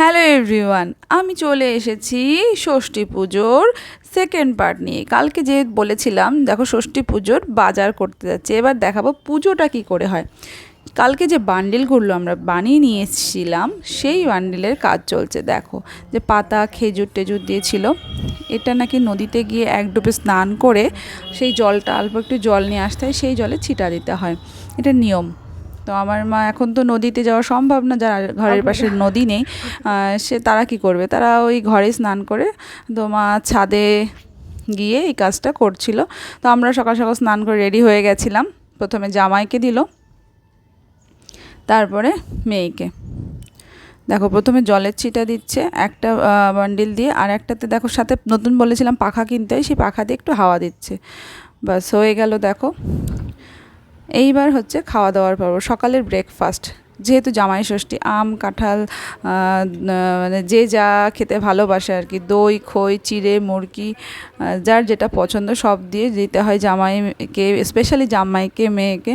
Hello everyone, আমি চলে এসেছি ষষ্ঠী পুজোর সেকেন্ড পার্ট নিয়ে। কালকে যে বলেছিলাম দেখো ষষ্ঠী পুজোর বাজার করতে যাচ্ছে, এবার দেখাবো পুজোটা কি করে হয়। কালকে যে বান্ডিলগুলো আমরা বানিয়ে নিয়ে এসেছিলাম সেই বান্ডিলের কাজ চলছে। দেখো যে পাতা খেজুর টেজুর দিয়েছিল, এটা নাকি নদীতে গিয়ে এক ডুবে স্নান করে সেই জলটা অল্প একটু জল নিয়ে আসতে হয়, সেই জলে ছিটা দিতে হয়, এটা নিয়ম। তো আমার মা, এখন তো নদীতে যাওয়া সম্ভব না, যারা ঘরের পাশে নদী নেই তারা কি করবে, তারা ওই ঘরে স্নান করে। তো মা ছাদে গিয়ে এই কাজটা করছিল। তো আমরা সকাল সকাল স্নান করে রেডি হয়ে গেছিলাম। প্রথমে জামাইকে দিল, তারপরে মেয়েকে। দেখো প্রথমে জলের ছিটা দিচ্ছে একটা বান্ডিল দিয়ে, আর একটাতে দেখো সাথে নতুন বলেছিলাম পাখা কিনতে হয়, সেই পাখা দিয়ে একটু হাওয়া দিচ্ছে। বাস হয়ে গেল। দেখো এইবার হচ্ছে খাওয়া দাওয়ার পর্ব, সকালের ব্রেকফাস্ট। যেহেতু জামাই ষষ্ঠী, আম কাঁঠাল মানে যে যা খেতে ভালোবাসে আর কি, দই খই চিড়ে মুরগি যার যেটা পছন্দ সব দিয়ে দিতে হয় জামাইকে, স্পেশালি জামাইকে মেয়েকে।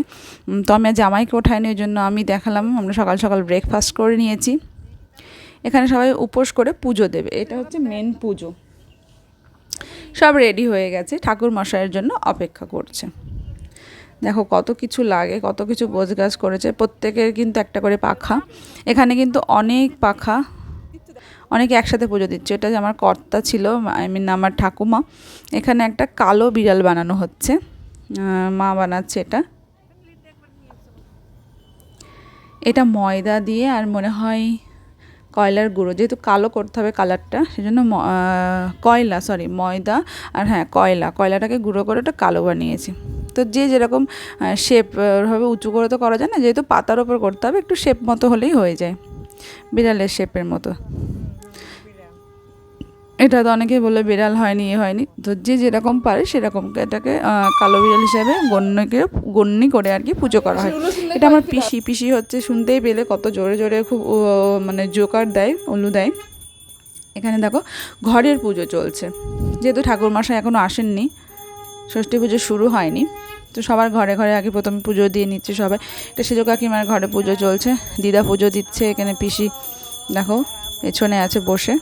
তো আমি জামাইকে ওঠাইনি, ওই জন্য আমি দেখালাম। আমরা সকাল সকাল ব্রেকফাস্ট করে নিয়েছি। এখানে সবাই উপোস করে পুজো দেবে, এটা হচ্ছে মেন পুজো। সব রেডি হয়ে গেছে, ঠাকুর মশাইয়ের জন্য অপেক্ষা করছে। দেখো কত কিছু লাগে, কত কিছু গোছগাছ করেছে, প্রত্যেকের কিন্তু একটা করে পাখা। এখানে কিন্তু অনেক পাখা, অনেকে একসাথে পুজো দিচ্ছে। এটা যে আমার কর্তা ছিল, আমার ঠাকুমা। এখানে একটা কালো বিড়াল বানানো হচ্ছে, মা বানাচ্ছে এটা। এটা ময়দা দিয়ে আর মনে হয় কয়লার গুঁড়ো, যেহেতু কালো করতে হবে কালারটা, সেজন্য ময়দা আর হ্যাঁ কয়লাটাকে গুঁড়ো করে ওটা কালো বানিয়েছি। তো যে যেরকম শেপ ভাবে উঁচু করে তো করা যায় না, যেহেতু পাতার ওপর করতে হবে, একটু শেপ মতো হলেই হয়ে যায়, বিড়ালের শেপের মতো। এটা তো অনেকেই বলে বিড়াল হয়নি হয়নি, তো যে যেরকম পারে সেরকম এটাকে কালো বিড়াল হিসাবে গণ্যি করে আর কি পুজো করা হয়। এটা আমার পিসি হচ্ছে, শুনতেই পেলে কত জোরে জোরে খুব মানে জোকার দেয়, উলু দেয়। এখানে দেখো ঘরের পুজো চলছে, যেহেতু ঠাকুরমশাই এখনও আসেননি, ষষ্ঠী পুজো শুরু হয়নি, তো সবার ঘরে ঘরে আগে প্রথমে পুজো দিয়ে নিচ্ছে সবাই। এটা সেজো কাকিমার ঘরে পুজো চলছে, দিদা পুজো দিচ্ছে। এখানে পিসি দেখো পেছনে আছে বসে।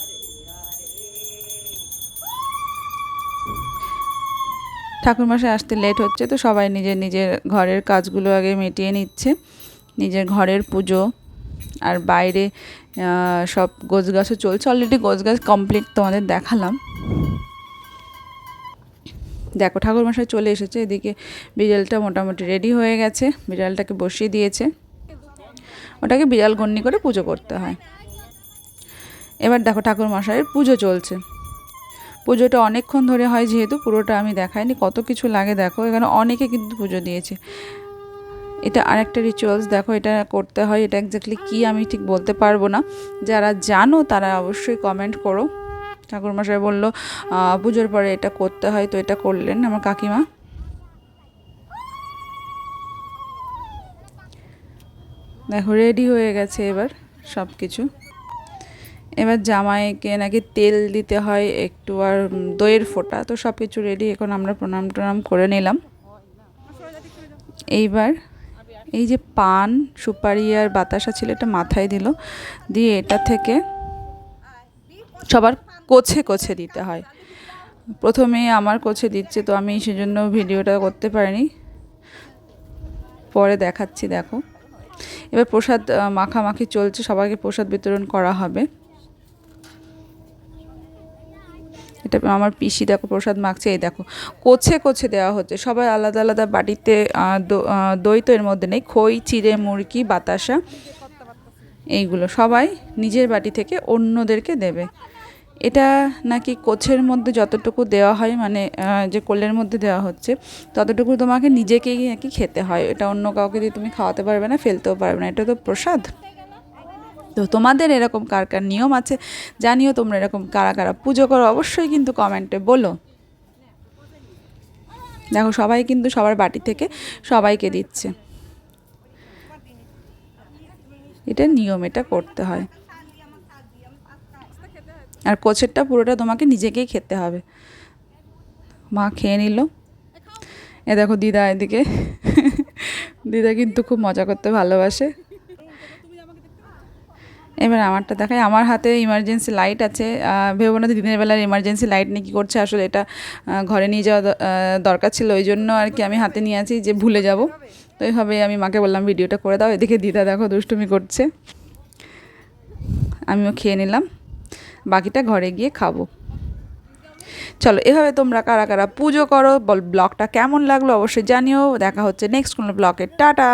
ঠাকুরমশাই আসতে লেট হচ্ছে, তো সবাই নিজের নিজের ঘরের কাজগুলো আগে মিটিয়ে নিচ্ছে, নিজের ঘরের পুজো। আর বাইরে সব গোছগাছও চলছে, অলরেডি গোছগাছ কমপ্লিট তোমাদের দেখালাম। দেখো ঠাকুরমশাই চলে এসেছে, এদিকে বিড়ালটা মোটামুটি রেডি হয়ে গেছে, বিড়ালটাকে বসিয়ে দিয়েছে। ওটাকে বিড়াল গণ্যি করে পুজো করতে হয়। এবার দেখো ঠাকুরমশাইয়ের পুজো চলছে। পুজোটা অনেকক্ষণ ধরে হয়, যেহেতু পুরোটা আমি দেখাইনি, কত কিছু লাগে দেখো। এখানে অনেকে কিন্তু পুজো দিয়েছে। এটা আরেকটা রিচুয়ালস, দেখো এটা করতে হয়, এটা এক্স্যাক্টলি কী আমি ঠিক বলতে পারবো না, যারা জানো তারা অবশ্যই কমেন্ট করো। ঠাকুরমশাই বললো পুজোর পরে এটা করতে হয়, তো এটা করলেন আমার কাকিমা। দেখো রেডি হয়ে গেছে এবার সব কিছু। এবার জামাইকে নাকি তেল দিতে হয় একটু, আর দইয়ের ফোঁটা, তো সব কিছু রেডি। এখন আমরা প্রণাম টনাম করে নিলাম। এইবার এই যে পান সুপারি আর বাতাসা ছিল, এটা মাথায় দিল, দিয়ে এটা থেকে সবার কোছে কোছে দিতে হয়। প্রথমে আমার কোছে দিচ্ছে, তো আমি সেজন্য ভিডিওটা করতে পারিনি, পরে দেখাচ্ছি। দেখো এবার প্রসাদ মাখামাখি চলছে, সবাইকে প্রসাদ বিতরণ করা হবে। এটা আমার পিসি দেখো প্রসাদ মাখছে, এই দেখো কোছে কোছে দেওয়া হচ্ছে, সবাই আলাদা আলাদা বাটিতে। দই তো এর মধ্যে নেই, খই চিড়ে মুরগি বাতাসা এইগুলো সবাই নিজের বাটি থেকে অন্যদেরকে দেবে। এটা নাকি কোছের মধ্যে যতটুকু দেওয়া হয়, মানে যে কোলের মধ্যে দেওয়া হচ্ছে ততটুকু তোমাকে নিজেকেই নাকি খেতে হয়, এটা অন্য কাউকে দিয়ে তুমি খাওয়াতে পারবে না, ফেলতেও পারবে না, এটা তো প্রসাদ। তো তোমাদের এরকম কার কার নিয়ম আছে জানিও, তোমরা এরকম কারা কারা পুজো করো অবশ্যই কিন্তু কমেন্টে বলো। দেখো সবাই কিন্তু সবার বাটি থেকে সবাইকে দিচ্ছে, এটা নিয়ম, এটা করতে হয়। আর কোছেরটা পুরোটা তোমাকে নিজেকেই খেতে হবে। মা খেয়ে নিল। এ দেখো দিদা এদিকে দিদা কিন্তু খুব মজা করতে ভালোবাসে। এবার আমারটা দেখাই, আমার হাতে ইমার্জেন্সি লাইট আছে। ভেবো না যে দিনের বেলার ইমার্জেন্সি লাইট নিয়ে কী করছে, আসলে এটা ঘরে নিয়ে যাওয়া দরকার ছিল, ওই জন্য আর কি আমি হাতে নিয়ে আছি যে ভুলে যাব। তো এইভাবে আমি মাকে বললাম ভিডিওটা করে দাও। এদিকে দিদা দেখো দুষ্টুমি করছে, আমিও খেয়ে নিলাম, বাকিটা ঘরে গিয়ে খাবো। চলো, এভাবে তোমরা কারা কারা পুজো করো, ব্লগটা কেমন লাগলো অবশ্যই জানিও। দেখা হচ্ছে নেক্সট কোনো ব্লগে। টাটা।